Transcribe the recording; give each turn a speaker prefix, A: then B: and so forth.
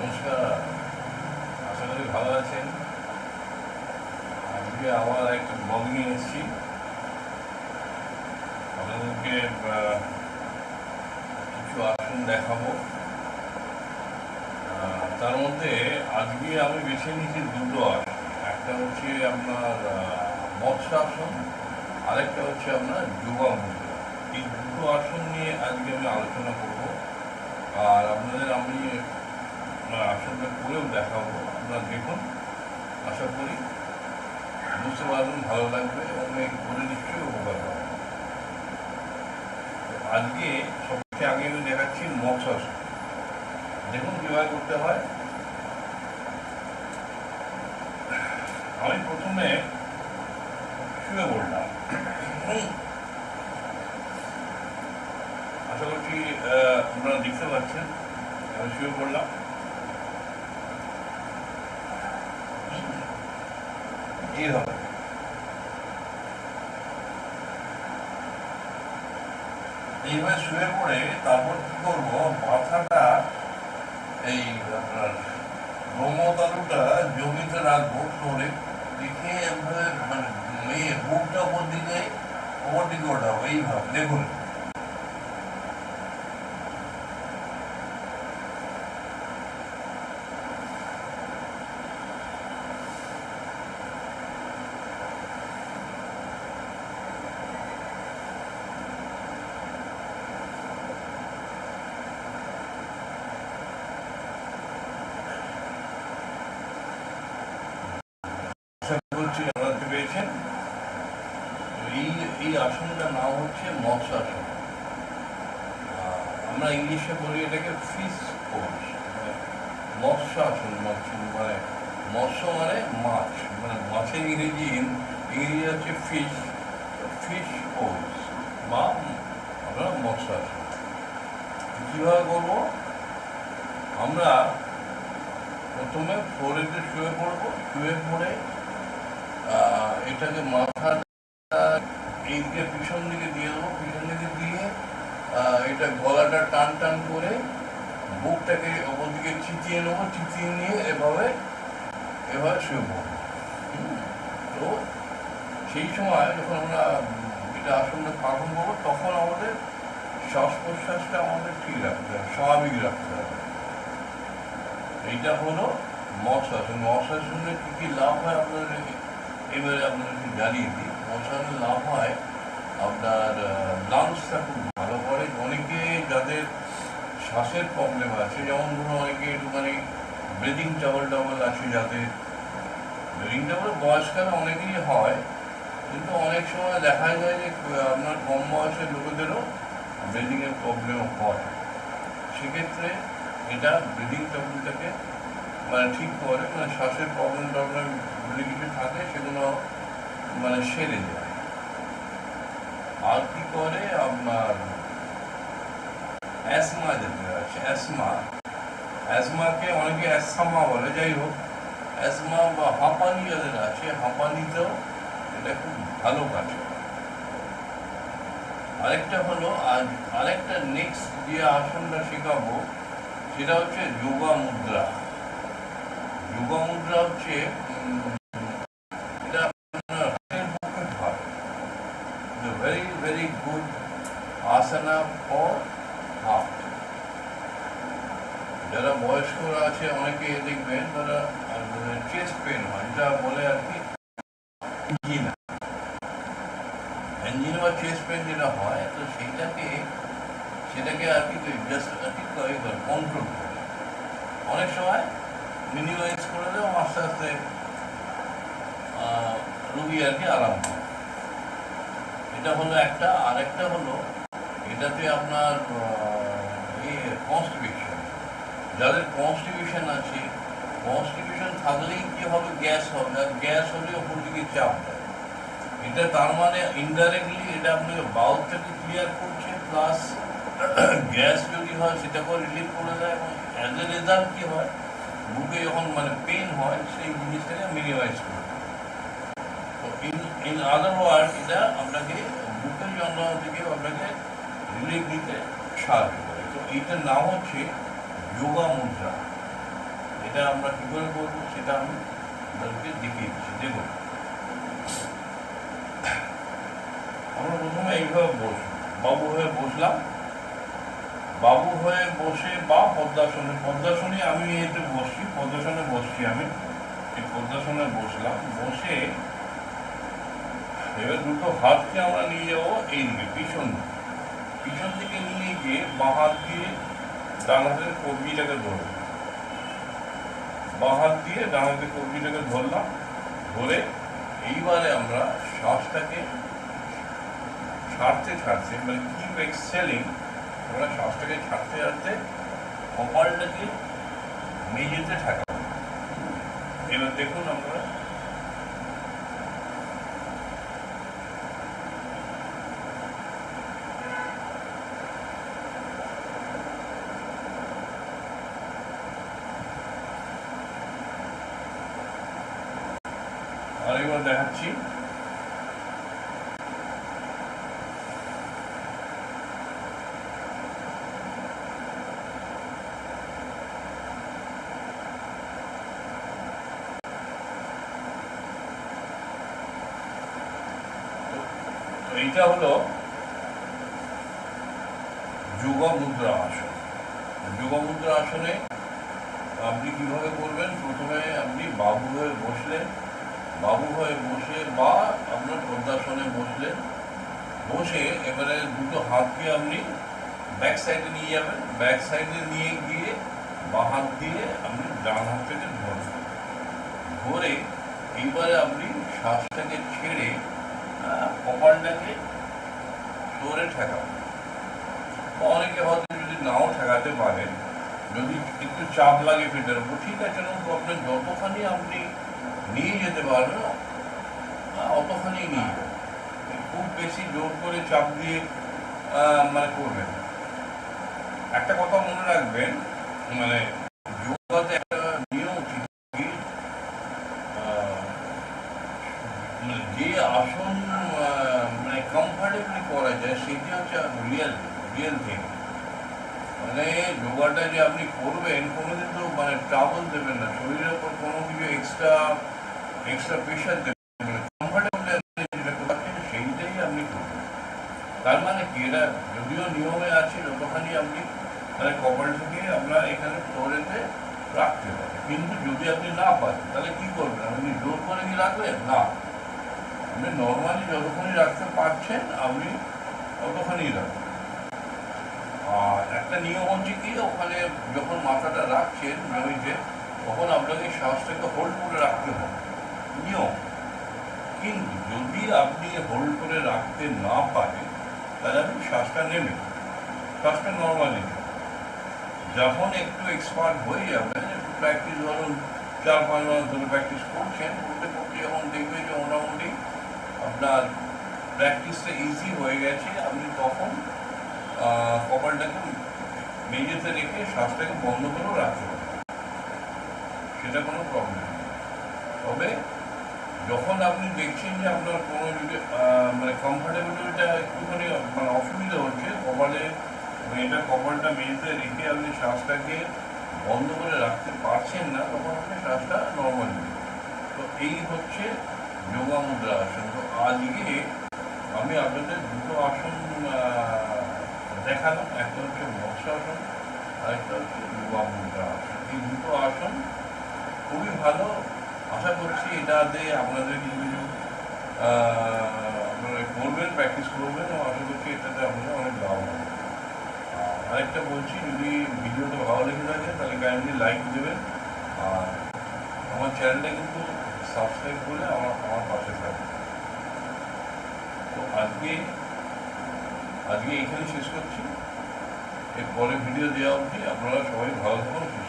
A: নমস্কার, আশা করি ভালো আছেন। আজকে আবার একটা ব্লগ নিয়ে এসেছি আপনাদেরকে। কিছু আসন দেখাবো। তার মধ্যে আজকে আমি বেছে নিয়েছি দুটো আসন। একটা হচ্ছে আপনার মৎস্য আসন, আরেকটা হচ্ছে আপনার যোগা মুদ্রা। এই দুটো আসন নিয়ে আজকে আমি আলোচনা করব, আর আপনাদের আমি আসনটা করেও দেখাবো। আপনারা দেখুন, আশা করি বুঝতে পারবেন, ভালো লাগবে এবং করে নিশ্চয়ই উপকার পাবেন। আজকে সবচেয়ে আগে আমি দেখাচ্ছি মৎস্যাসন। দেখুন কীভাবে করতে হয়। আমি প্রথমে শুয়ে পড়লাম। আশা করছি আপনারা দেখতে পাচ্ছেন। আমি শুয়ে পড়লাম। এইভাবে এইভাবে শুয়ে পড়ে তারপর কি করবো, মাথাটা এই আপনার ব্রহ্মতালুটা জমিতে রাখবো ফ্লোরে, রেখে এভাবে মানে বুকটা ওপর দিকে ওঠাবো এইভাবে। দেখুন পেয়েছেন। এই আসনটার নাম হচ্ছে মৎস্য আসন। আমরা ইংলিশে বলি এটাকে ফিশ পোজ। মৎস্য আসন, মানে মৎস্য মানে মাছ, মানে মাছের ইংরেজি হচ্ছে ফিশ। ফিশ পোজ বা আমরা মৎস্য আসন কীভাবে করবো? আমরা প্রথমে ফ্লোরেতে শুয়ে পড়বো। শুয়ে পড়ে এটাকে মাথাটা এইদিকে পিছন দিকে দিয়ে দেবো। পিছন দিকে দিয়ে এটা গলাটা টান টান করে বুকটাকে ওপর দিকে চিতিয়ে নেবো। চিতিয়ে নিয়ে এভাবে শুয়ে পড়বো। তো সেই সময় যখন আমরা এটা আসনটা পালন করবো, তখন আমাদের শ্বাস প্রশ্বাসটা আমাদের ঠিক রাখতে হবে, স্বাভাবিক রাখতে হবে। এইটা হলো মৎস্যাসন। মৎস্যাসনে কী কী লাভ হয় আপনাদের এবারে আপনাদেরকে জানিয়ে দিই। মৎস্যাসনের লাভ হয় আপনার লাংসটা খুব ভালো করে। অনেকে যাদের শ্বাসের প্রবলেম আছে, যেমন ধরুন অনেকে একটুখানি ব্রিদিং ট্রাবল আছে, যাদের ব্রিদিং ট্রাবল বয়সকালে অনেকেরই হয়, কিন্তু অনেক সময় দেখা যায় যে আপনার কম বয়সের লোকেদেরও ব্রিদিংয়ের প্রবলেম হয়। সেক্ষেত্রে এটা ব্রিদিং ট্রাবলটাকে মানে ঠিক করে, মানে শ্বাসের প্রবলেম যদি কিছু থাকে সেগুলো মানে সেরে যায়। আর কি করে আপনার অ্যাসমা যেটা আছে, অ্যাসমাকে অনেকে অ্যাসামা বলে, যাই হোক, অ্যাসমা বা হাঁপানি যাদের আছে, হাঁপানিতেও এটা খুব ভালো কাজ করে। আরেকটা হলো, আরেকটা নেক্সট যে আসনটা শেখাবো সেটা হচ্ছে যোগা মুদ্রা। যোগা মুদ্রা হচ্ছে এটা আপনার হাতের পক্ষে হয়। Very very good asana for heart. যারা বয়স্করা আছে অনেকে দেখবেন তারা চেস্ট পেন হয়, যেটা বলে আর কি অ্যাঞ্জিনা। অ্যাঞ্জিনা বা চেস্ট পেন যেটা হয়, তো সেটাকে আর কি জাস্ট কন্ট্রোল করে, অনেক সময় মিনিমাইজ করে দেয়, আস্তে আস্তে রুগী আর কি আরাম হয়। এটা হলো একটা। আরেকটা হলো এটাতে আপনার কনস্টিপেশন, যাদের কনস্টিপেশন আছে, কনস্টিপেশন থাকলেই কি হবে, গ্যাস হবে, আর গ্যাস হলে ওপর দিকে চাপ দেয়। এটা তার মানে ইনডাইরেক্টলি এটা আপনাকে বাউলটাকে ক্লিয়ার করছে, প্লাস গ্যাস যদি হয় সেটাকেও রিলিফ করে দেয়, এবং অ্যাজ এ রেজাল্ট কি হয়, বুকে যখন মানে পেন হয় সেই জিনিসটাকে মিনিমাইজ করে দেয়। তো ইন আদার ওয়ার্ড এটা আপনাকে বুকের যন্ত্রণা থেকে আপনাকে রিলিফ দিতে সাহায্য করে। তো এইটার নাম হচ্ছে যোগা মুদ্রা। এটা আমরা কী করে করবো সেটা আমি আপনাদেরকে দেখিয়ে দিচ্ছি। দেখুন, আমরা প্রথমে এইভাবে বসবো, বাবু হয়ে বসলাম, বাবু হয়ে বসে বা পদ্মাসনে আমি এতে বসছি, পদ্মাসনে বসছি আমি, এই পদ্মাসনে বসলাম, বসে এবার দুটো হাতকে আমরা নিয়ে যাবো এইদিকে পিছন দিকে নিয়ে গিয়ে বাঁ হাত দিয়ে ডান হাতের কবজিটাকে ধরবো, বাঁ হাত দিয়ে ডান হাতের কবজিটাকে ধরলাম, ধরে এইবারে আমরা শ্বাসটাকে ছাড়তে মানে কিপ এক্সেলিং, আমরা শ্বাসটাকে ছাড়তে ছাড়তে কপালটাকে মেঝেতে ঠেকাবো। এবার দেখুন আমরা আরেকবার দেখাচ্ছি। এইটা হলো যোগমুদ্রা আসন। যোগমুদ্রা আসনে আপনি কিভাবে করবেন, প্রথমে আপনি বাবু হয়ে বসলেন, বাবু হয়ে বসে বা আপনার পদ্মাসনে বসলেন, বসে এবারে দুটো হাতকে আপনি ব্যাক সাইডে নিয়ে যাবেন, ব্যাক সাইডে নিয়ে গিয়ে বাঁ হাত দিয়ে আপনি ডান হাতটাকে ধরবেন, ধরে এইবারে আপনি শ্বাসটাকে ছেড়ে কপালটাকে ধরে ঠেকাবেন। অনেকে হয়তো যদি নাও ঠেকাতে পারেন, যদি একটু চাপ লাগে পেটের উপর, ঠিক আছে, কোনো প্রবলেম, যতখানি আপনি নিয়ে যেতে পারবেন অতখানি নিয়ে যাবেন, খুব বেশি জোর করে চাপ দিয়ে মানে করবেন। একটা কথা মনে রাখবেন, মানে যোগাতে একটা নিয়ম কি, যে আসন মানে কমফর্টেবলি করা যায় সেটি হচ্ছে রিয়েল থিং। মানে যোগাটা যে আপনি করবেন কোনোদিন তো মানে ট্রাবল দেবেন না, শরীরের উপর কোনো কিছু এক্সট্রা প্রেশার দেবেন না, কমফর্টেবলি আপনি যেটা করছেন সেইটাই আপনি করবেন। তার মানে কি, এটা যদিও নিয়মে আছে যতখানি আপনি মানে কপালটাকে আমরা এখানে ফ্লোরেতে রাখতে পারি, কিন্তু যদি আপনি না পারেন তাহলে কি করবেন, আপনি জোর করে কি রাখবেন না, আপনি নর্মালি যতখানি রাখতে পারছেন আপনি ততখানি রাখবেন। আর একটা নিয়ম হচ্ছে কি, ওখানে যখন মাথাটা রাখছেন জমিতে তখন আপনাকে শ্বাসটাকে হোল্ড করে রাখতে হবে, নিয়ম। কিন্তু যদি আপনি হোল্ড করে রাখতে না পারেন তাহলে আপনি শ্বাসটা নেবেন, শ্বাসটা নর্মালি যখন একটু এক্সপার্ট হয়ে যাবেন, একটু প্র্যাকটিস, ধরুন 4-5 মাস ধরে প্র্যাকটিস করছেন, করতে করতে যখন দেখবেন যে মোটামুটি আপনার প্র্যাকটিসটা ইজি হয়ে গেছে, আপনি তখন কপালটাকে মেঝেতে রেখে শ্বাসটাকে বন্ধ করেও রাখতে পারেন, সেটা কোনো প্রবলেম নেই। তবে যখন আপনি দেখছেন যে আপনার কোনো যদি মানে কমফর্টেবিলিটিটা একটুখানি মানে অসুবিধা হচ্ছে, কপালটা মেঝেতে রেখে আপনি শ্বাসটাকে বন্ধ করে রাখতে পারছেন না, তখন আপনি শ্বাসটা নর্মালি। তো এই হচ্ছে যোগমুদ্রা আসন। তো আজকে আমি আপনাদের দুটো আসন দেখালাম, একটা হচ্ছে মৎস্যাসন আর একটা হচ্ছে যোগমুদ্রা আসন। এই দুটো আসন খুবই ভালো, আশা করছি এটাতে আপনাদের কিছু কিছু আপনারা করবেন, প্র্যাকটিস করবেন, এবং আশা করছি এটাতে আপনারা অনেক লাভ হবে। আরেকটা বলছি, যদি ভিডিওটা ভালো লেগে থাকে তাহলে কাইন্ডলি লাইক দেবেন, আর আমার চ্যানেলটা কিন্তু সাবস্ক্রাইব করে আমার পাশে থাকবে। তো আজকে এইখানে শেষ করছি, এরপরে ভিডিও দেওয়া অবধি আপনারা সবাই ভালো থাকুন।